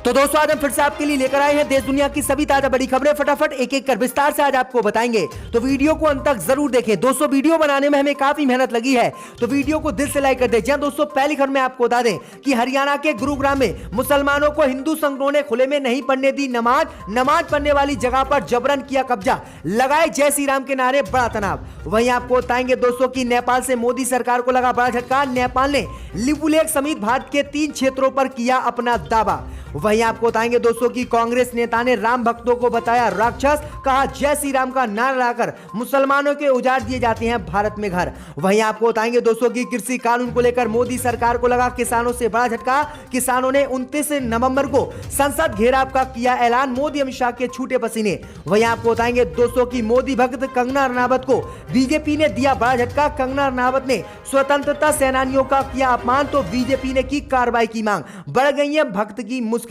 तो दोस्तों आज हम फिर से आपके लिए लेकर आए हैं देश दुनिया की सभी ताजा बड़ी खबरें। फटाफट एक एक कर विस्तार से आज आपको बताएंगे, तो वीडियो को अंत तक जरूर देखें। दोस्तों वीडियो बनाने में हमें काफी मेहनत लगी है, तो वीडियो को दिल से लाइक कर दें। जी दोस्तों, पहली खबर में आपको बता दें कि हरियाणा के गुरुग्राम में मुसलमानों को हिंदू संगठनों ने खुले में नहीं पढ़ने दी नमाज पढ़ने वाली जगह पर जबरन किया कब्जा, लगाए जय श्री राम के नारे, बड़ा तनाव। वहीं आपको बताएंगे दोस्तों की नेपाल से मोदी सरकार को लगा बड़ा झटका। नेपाल ने लिपुलेख समेत भारत के 3 क्षेत्रों पर किया अपना दावा। वहीं आपको बताएंगे दोस्तों की कांग्रेस नेता ने राम भक्तों को बताया राक्षस, कहा जय श्री राम का नारा लगाकर मुसलमानों के उजाड़ दिए जाते हैं भारत में घर। वहीं आपको बताएंगे दोस्तों की कृषि कानून को लेकर मोदी सरकार को लगा किसानों से बड़ा झटका। किसानों ने 29 नवंबर को संसद घेराव का किया ऐलान, मोदी अमित शाह के छूटे पसीने। वहीं आपको बताएंगे दोस्तों की मोदी भक्त कंगना रनावत को बीजेपी ने दिया बड़ा झटका। कंगना रनावत ने स्वतंत्रता सेनानियों का किया अपमान, तो बीजेपी ने की कार्रवाई की मांग, बढ़ गई है भक्त की मुश्किलें।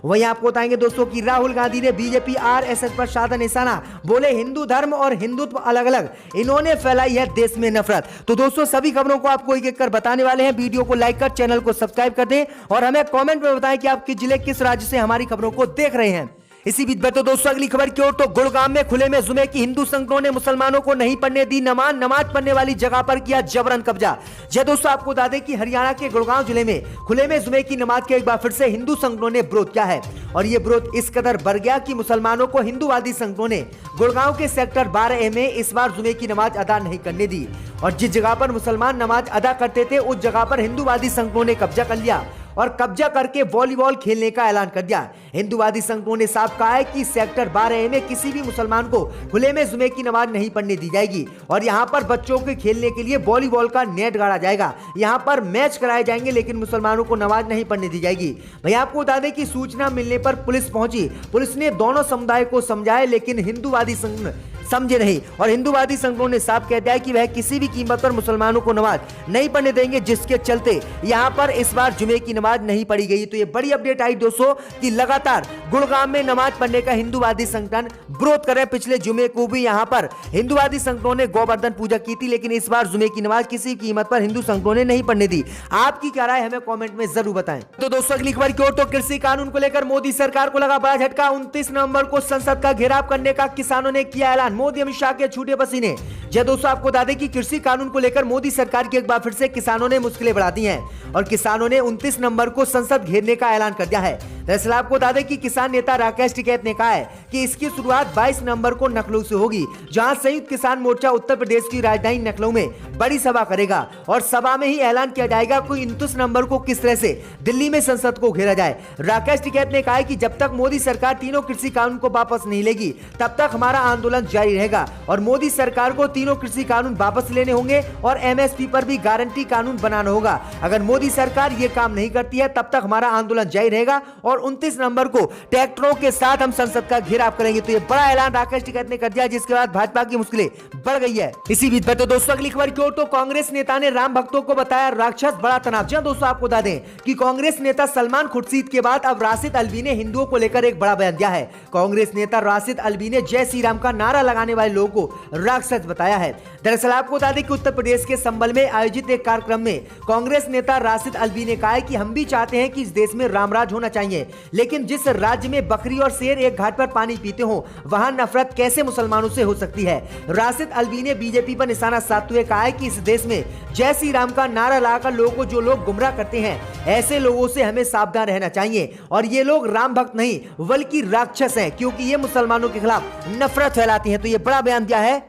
वहीं आपको बताएंगे दोस्तों की राहुल गांधी ने बीजेपी आरएसएस पर साधा निशाना, बोले हिंदू धर्म और हिंदुत्व अलग अलग, इन्होंने फैलाई है देश में नफरत। तो दोस्तों सभी खबरों को आपको एक एक कर बताने वाले हैं। वीडियो को लाइक कर चैनल को सब्सक्राइब कर दें और हमें कमेंट में बताएं कि आप किस जिले किस राज्य से हमारी खबरों को देख रहे हैं। इसी बीच बढ़ते दोस्तों अगली खबर की ओर, तो गुड़गांव में खुले में जुमे की हिंदू संगठनों ने मुसलमानों को नहीं पढ़ने दी नमाज पढ़ने वाली जगह पर किया जबरन कब्जा। जय दोस्तों, आपको बता दें कि हरियाणा के गुड़गांव जिले में खुले में जुमे की नमाज के एक बार फिर से हिंदू संगठनों ने विरोध किया है, और यह विरोध इस कदर बढ़ गया कि मुसलमानों को हिंदूवादी संगठनों ने गुड़गांव के सेक्टर 12A में इस बार जुमे की नमाज अदा नहीं करने दी, और जिस जगह पर मुसलमान नमाज अदा करते थे उस जगह पर हिंदूवादी संगठनों ने कब्जा कर लिया और कब्जा करके वॉलीबॉल खेलने का ऐलान कर दिया। हिंदूवादी संगठनों ने साफ कहा है कि सेक्टर 12A में किसी भी मुसलमान को खुले में जुमे की नमाज नहीं पढ़ने दी जाएगी, और यहां पर बच्चों के खेलने के लिए वॉलीबॉल का नेट गाड़ा जाएगा, यहां पर मैच कराए जाएंगे, लेकिन मुसलमानों को नमाज नहीं पढ़ने दी जाएगी। भैया आपको बता दें कि सूचना मिलने पर पुलिस पहुंची, पुलिस ने दोनों समुदाय को समझाया, लेकिन हिंदूवादी संगठन समझे नहीं, और हिंदूवादी संगठनों ने साफ कह दिया कि वह किसी भी कीमत पर मुसलमानों को नमाज नहीं पढ़ने देंगे, जिसके चलते यहां पर इस बार जुमे की नमाज नहीं पढ़ी गई। तो ये बड़ी अपडेट आई दोस्तों कि लगातार गुड़गांव में नमाज पढ़ने का हिंदूवादी संगठन विरोध कर रहे हैं। पिछले जुमे को भी यहां पर हिंदूवादी संगठनों ने गोवर्धन पूजा की थी, लेकिन इस बार जुमे की नमाज किसी कीमत पर हिंदू संगठनों ने नहीं पढ़ने दी। आपकी क्या राय हमें कॉमेंट में जरूर बताएं। तो दोस्तों अगली खबर की ओर, तो कृषि कानून को लेकर मोदी सरकार को लगा बड़ा झटका। 29 नवंबर को संसद का घेराव करने का किसानों ने किया ऐलान, मोदी अमित शाह के छूटे पसीने। जय दोस्तों, आपको बता दें कि कृषि कानून को लेकर मोदी सरकार की एक बार फिर से किसानों ने मुश्किलें बढ़ा दी हैं, और किसानों ने 29 नवंबर को संसद घेरने का ऐलान कर दिया है। दरअसल आपको बता दें कि किसान नेता राकेश टिकैत ने कहा है कि इसकी शुरुआत 22 नवंबर को लखनऊ से होगी, जहां संयुक्त किसान मोर्चा उत्तर प्रदेश की राजधानी लखनऊ में बड़ी सभा करेगा, और सभा में ही ऐलान किया जाएगा कि 29 नवंबर को किस तरह से दिल्ली में संसद को घेरा जाए। राकेश टिकैत ने कहा है कि जब तक मोदी सरकार तीनों कृषि कानून को वापस नहीं लेगी तब तक हमारा आंदोलन जारी रहेगा, और मोदी सरकार को तीनों कृषि कानून वापस लेने होंगे और एमएसपी पर भी गारंटी कानून बनाना होगा। अगर मोदी सरकार ये काम नहीं करती है तब तक हमारा आंदोलन जारी रहेगा, और 29 नवंबर को ट्रैक्टरों के साथ हम संसद का घेराव करेंगे। तो ये बड़ा ऐलान राकेश टिकैत ने कर दिया, जिसके बाद भाजपा की मुश्किलें बढ़ गई है। इसी बीच में तो दोस्तों अगली खबर की ओर, तो कांग्रेस नेता ने राम भक्तों को बताया राक्षस, बड़ा तनाव। जी दोस्तों, आपको बता दें कि कांग्रेस नेता सलमान खुर्शीद के बाद अब राशिद अल्वी ने हिंदुओं को लेकर एक बड़ा बयान दिया है। कांग्रेस नेता राशिद अल्वी ने जय श्री राम का नारा लगाने वाले लोगों को राक्षस बताया है। दरअसल आपको बता दें कि उत्तर प्रदेश के संबल में आयोजित एक कार्यक्रम में कांग्रेस नेता राशिद अल्वी ने कहा है कि हम भी चाहते हैं कि इस देश में रामराज होना चाहिए, लेकिन जिस राज्य में बकरी और शेर एक घाट पर पानी पीते हो वहां नफरत कैसे मुसलमानों से हो सकती है। राशिद अल्वी ने बीजेपी पर निशाना साधते हुए कहा है कि इस देश में जय श्री राम का नारा लगाकर लोगों को जो लोग गुमराह करते हैं, ऐसे लोगों से हमें सावधान रहना चाहिए, और ये लोग राम भक्त नहीं बल्कि राक्षस हैं, क्योंकि ये मुसलमानों के खिलाफ नफरत फैलाती हैं। तो ये बड़ा बयान दिया है।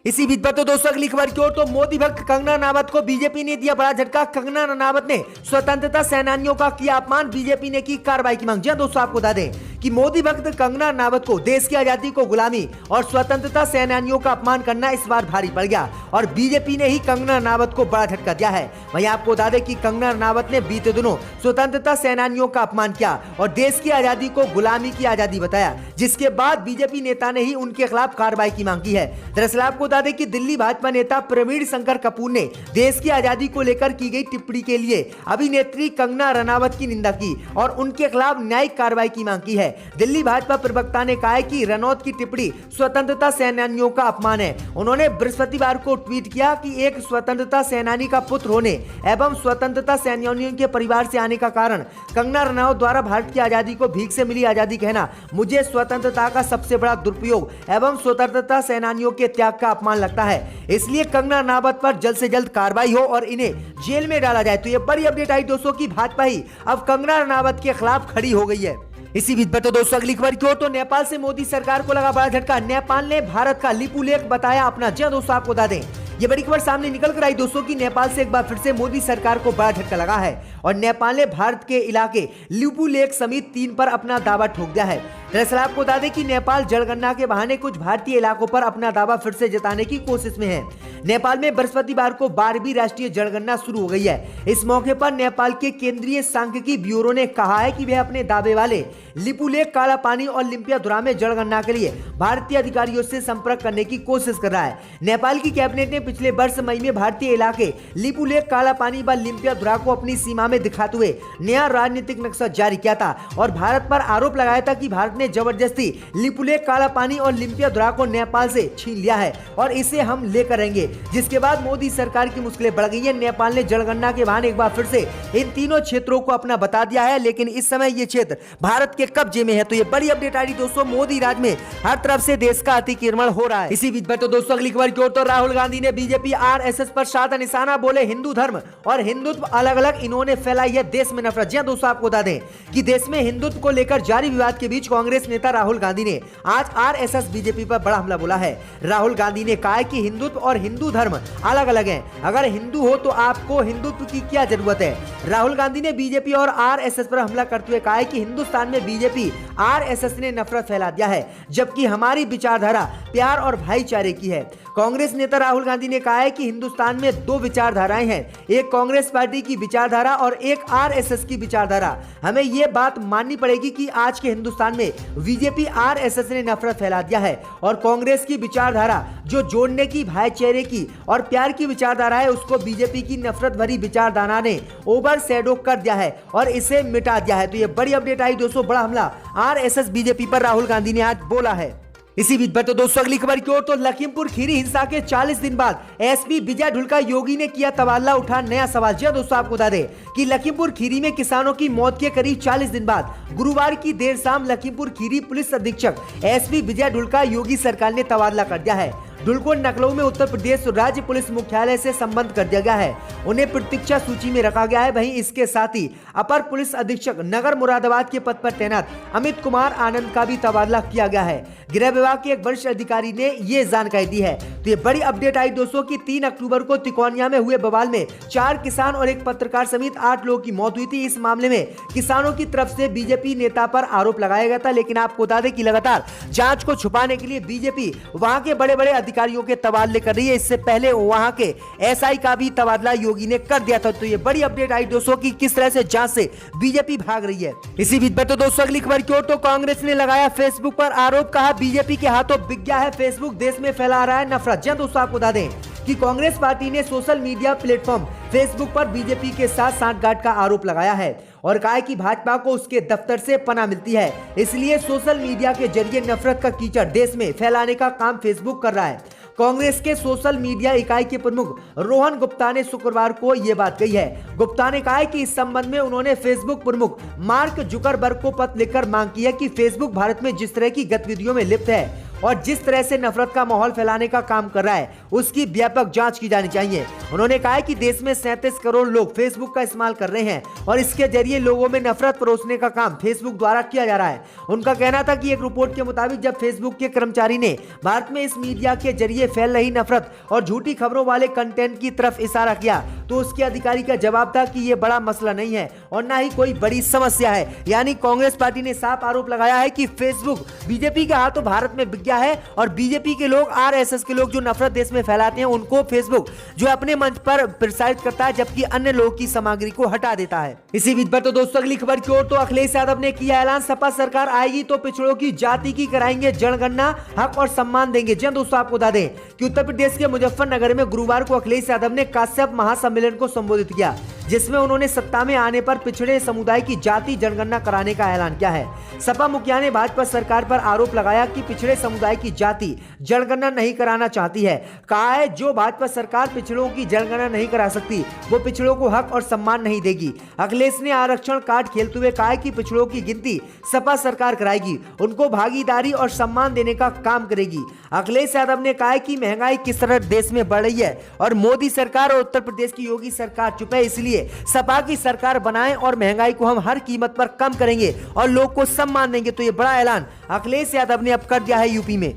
इसी बीच पर तो दोस्तों अगली खबर की ओर, तो मोदी भक्त कंगना रनावत को बीजेपी ने दिया बड़ा झटका। कंगना रनावत ने स्वतंत्रता सेनानियों का किया अपमान, बीजेपी ने की कार्रवाई की मांग। जी दोस्तों, आपको बता दें कि मोदी भक्त कंगना रनावत को देश की आजादी को गुलामी और स्वतंत्रता सेनानियों का अपमान करना इस बार भारी पड़ गया, और बीजेपी ने ही कंगना रनावत को बड़ा झटका दिया है। वहीं आपको बता दें कि कंगना रनावत ने बीते दिनों स्वतंत्रता सेनानियों का अपमान किया और देश की आजादी को गुलामी की आजादी बताया, जिसके बाद बीजेपी नेता ने ही उनके खिलाफ कार्रवाई की मांग की है। दरअसल आपको बता दें कि दिल्ली भाजपा नेता प्रवीण शंकर कपूर ने देश की आजादी को लेकर की गई टिप्पणी के लिए अभिनेत्री कंगना रनावत की निंदा की और उनके खिलाफ न्यायिक कार्रवाई की मांग की है। दिल्ली भाजपा प्रवक्ता ने कहा है कि रनौत की टिप्पणी स्वतंत्रता सेनानियों का अपमान है। उन्होंने बृहस्पतिवार को ट्वीट किया कि एक स्वतंत्रता सेनानी का पुत्र होने एवं स्वतंत्रता सेनानियों के परिवार से आने का कारण कंगना रनौत द्वारा भारत की आजादी को भीख से मिली आजादी कहना मुझे स्वतंत्रता का सबसे बड़ा दुरुपयोग एवं स्वतंत्रता सेनानियों के त्याग का अपमान लगता है। इसलिए कंगना रनौत पर जल्द से जल्द कार्रवाई हो और इन्हें जेल में डाला जाए। तो ये बड़ी अपडेट आई दोस्तों की भाजपा ही अब कंगना रनौत के खिलाफ खड़ी हो गई है। इसी बीच पर तो दोस्तों अगली खबर की ओर तो नेपाल से मोदी सरकार को लगा बड़ा झटका। नेपाल ने भारत का लिपुलेख बताया अपना। जी दोस्तों आपको बता दें ये बड़ी खबर सामने निकल कर आई दोस्तों की नेपाल से एक बार फिर से मोदी सरकार को बड़ा झटका लगा है और नेपाल ने भारत के इलाके लिपुलेख समेत 3 पर अपना दावा ठोक दिया है। दरअसल आपको बता दें कि नेपाल जनगणना के बहाने कुछ भारतीय इलाकों पर अपना दावा फिर से जताने की कोशिश में है। नेपाल में बृहस्पतिवार को 12वीं राष्ट्रीय जनगणना शुरू हो गई है। इस मौके पर नेपाल के केंद्रीय सांख्यिकी ब्यूरो ने कहा है कि वह अपने दावे वाले लिपुलेख, काला पानी और लिम्पियाधुरा में जनगणना के लिए भारतीय अधिकारियों से संपर्क करने की कोशिश कर रहा है। नेपाल की कैबिनेट ने पिछले वर्ष मई में भारतीय इलाके लिपुलेख, काला पानी व लिम्पियाधुरा को अपनी सीमा में दिखाते हुए नया राजनीतिक नक्शा जारी किया था और भारत पर आरोप लगाया था कि भारत ने जबरदस्ती लिपुलेख, काला पानी और लिम्पियाधुरा को नेपाल से छीन लिया है और इसे हम लेकर रहेंगे। जिसके बाद मोदी सरकार की मुश्किलें बढ़ गई है। नेपाल ने जनगणना के बहाने एक बार फिर से इन तीनों क्षेत्रों को अपना बता दिया है, लेकिन इस समय ये क्षेत्र भारत के कब्जे में है। तो ये बड़ी अपडेट आ रही दोस्तों, मोदी राज में हर तरफ से देश का अतिक्रमण हो रहा है। इसी बीच में तो दोस्तों अगली खबर की ओर तो राहुल गांधी ने बीजेपी आरएसएस पर साधा निशाना, बोले हिंदू धर्म और हिंदुत्व अलग अलग, इन्होंने फैलाई है देश में नफरत। जी दोस्तों आपको बता दें कि देश में हिंदुत्व को लेकर जारी विवाद के बीच कांग्रेस नेता राहुल गांधी ने आज आरएसएस बीजेपी पर बड़ा हमला बोला है। राहुल गांधी ने कहा है कि हिंदुत्व और हिंदू धर्म अलग अलग हैं। अगर हिंदू हो तो आपको हिंदुत्व की क्या जरूरत है। राहुल गांधी ने बीजेपी और आरएसएस पर हमला करते हुए कहा है कि हिंदुस्तान में बीजेपी आरएसएस ने नफरत फैला दिया है, जबकि हमारी विचारधारा प्यार और भाईचारे की है। कांग्रेस नेता राहुल गांधी ने कहा है कि हिंदुस्तान में 2 विचारधाराएं हैं, एक कांग्रेस पार्टी की विचारधारा और एक आरएसएस की विचारधारा। हमें यह बात माननी पड़ेगी कि आज के हिंदुस्तान में बीजेपी आरएसएस ने नफरत फैला दिया है और कांग्रेस की विचारधारा जो जोड़ने की, भाईचारे की और प्यार की विचारधारा है, उसको बीजेपी की नफरत भरी विचारधारा ने ओवर शैडो कर दिया है और इसे मिटा दिया है। तो ये बड़ी अपडेट आई दोस्तों, बड़ा हमला आरएसएस बीजेपी पर राहुल गांधी ने आज बोला है। इसी बीच पर तो दोस्तों अगली खबर की ओर तो लखीमपुर खीरी हिंसा के 40 दिन बाद एसपी विजय ढुल्का योगी ने किया तबादला, उठा नया सवाल। जी दोस्तों आपको बता दें कि लखीमपुर खीरी में किसानों की मौत के करीब 40 दिन बाद गुरुवार की देर शाम लखीमपुर खीरी पुलिस अधीक्षक एसपी विजय ढुल्का योगी सरकार ने तबादला कर दिया है। ढुल्को लखनऊ में उत्तर प्रदेश राज्य पुलिस मुख्यालय से संबंध कर दिया गया है। उन्हें प्रतीक्षा सूची में रखा गया है। वहीं इसके साथ ही अपर पुलिस अधीक्षक नगर मुरादाबाद के पद पर तैनात अमित कुमार आनंद का भी तबादला किया गया है। गृह विभाग के एक वरिष्ठ अधिकारी ने ये जानकारी दी है। तो ये बड़ी अपडेट आई दोस्तों कि 3 अक्टूबर को तिकोनिया में हुए बवाल में 4 किसान और एक पत्रकार समेत 8 लोगों की मौत हुई थी। इस मामले में किसानों की तरफ से बीजेपी नेता पर आरोप लगाया गया था, लेकिन आपको बता दें कि लगातार जांच को छुपाने के लिए बीजेपी वहां के बड़े बड़े अधिकारियों के तबादले कर रही है। इससे पहले वहां के एसआई का भी तबादला योगी ने कर दिया था। तो ये बड़ी अपडेट आई दोस्तों कि किस तरह से जांच से बीजेपी भाग रही है। इसी बीच में तो दोस्तों अगली खबर की ओर तो कांग्रेस ने लगाया फेसबुक पर आरोप, कहा बीजेपी के हाथों बिक गया है फेसबुक, देश में फैला रहा है नफरत। जी दोस्तों आपको बता दें कि कांग्रेस पार्टी ने सोशल मीडिया प्लेटफॉर्म फेसबुक पर बीजेपी के साथ सांठगांठ का आरोप लगाया है और कहा है कि भाजपा को उसके दफ्तर से पनाह मिलती है, इसलिए सोशल मीडिया के जरिए नफरत का कीचड़ देश में फैलाने का काम फेसबुक कर रहा है। कांग्रेस के सोशल मीडिया इकाई के प्रमुख रोहन गुप्ता ने शुक्रवार को यह बात कही है। गुप्ता ने कहा है कि इस संबंध में उन्होंने फेसबुक प्रमुख मार्क जुकरबर्ग को पत्र लिखकर मांग की है कि फेसबुक भारत में जिस तरह की गतिविधियों में लिप्त है और जिस तरह से नफरत का माहौल फैलाने का काम कर रहा है उसकी व्यापक जांच की जानी चाहिए। उन्होंने कहा है कि देश में 37 करोड़ लोग फेसबुक का इस्तेमाल कर रहे हैं और इसके जरिए लोगों में नफरत परोसने का काम फेसबुक द्वारा किया जा रहा है। उनका कहना था कि एक रिपोर्ट के मुताबिक जब फेसबुक के कर्मचारी ने भारत में इस मीडिया के जरिए फैल रही नफरत और झूठी खबरों वाले कंटेंट की तरफ इशारा किया तो उसके अधिकारी का जवाब था कि ये बड़ा मसला नहीं है और ना ही कोई बड़ी समस्या है। यानी कांग्रेस पार्टी ने साफ आरोप लगाया है कि फेसबुक बीजेपी के हाथों भारत में बिक गया है और बीजेपी के लोग, आरएसएस के लोग जो नफरत देश में फैलाते हैं उनको फेसबुक जो अपने मंच पर प्रसारित करता है, जबकि अन्य लोगों की सामग्री को हटा देता है। इसी बीच पर तो दोस्तों अगली खबर की ओर तो अखिलेश यादव ने किया ऐलान, सपा सरकार आएगी तो पिछड़ों की जाति की कराएंगे जनगणना, हक और सम्मान देंगे। जी दोस्तों आपको बता दें कि उत्तर प्रदेश के मुजफ्फरनगर में गुरुवार को अखिलेश यादव ने काश्यप महासम्मेलन को संबोधित किया, जिसमें उन्होंने सत्ता में आने पर पिछड़े समुदाय की जाति जनगणना कराने का ऐलान किया है। सपा मुखिया ने भाजपा सरकार पर आरोप लगाया कि पिछड़े समुदाय की जाति जनगणना नहीं कराना चाहती है। कहा है जो भाजपा सरकार पिछड़ों की जनगणना नहीं करा सकती वो पिछड़ों को हक और सम्मान नहीं देगी। अखिलेश ने आरक्षण कार्ड खेलते हुए कहा कि पिछड़ों की गिनती सपा सरकार कराएगी, उनको भागीदारी और सम्मान देने का काम करेगी। अखिलेश यादव ने कहा कि महंगाई किस तरह देश में बढ़ रही है और मोदी सरकार और उत्तर प्रदेश की योगी सरकार चुप है, इसलिए सपा की सरकार बनाएं और महंगाई को हम हर कीमत पर कम करेंगे और लोग को सम्मान देंगे। तो ये बड़ा ऐलान अखिलेश यादव ने अब कर दिया है यूपी में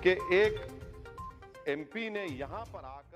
कि एक एमपी ने यहां पर आकर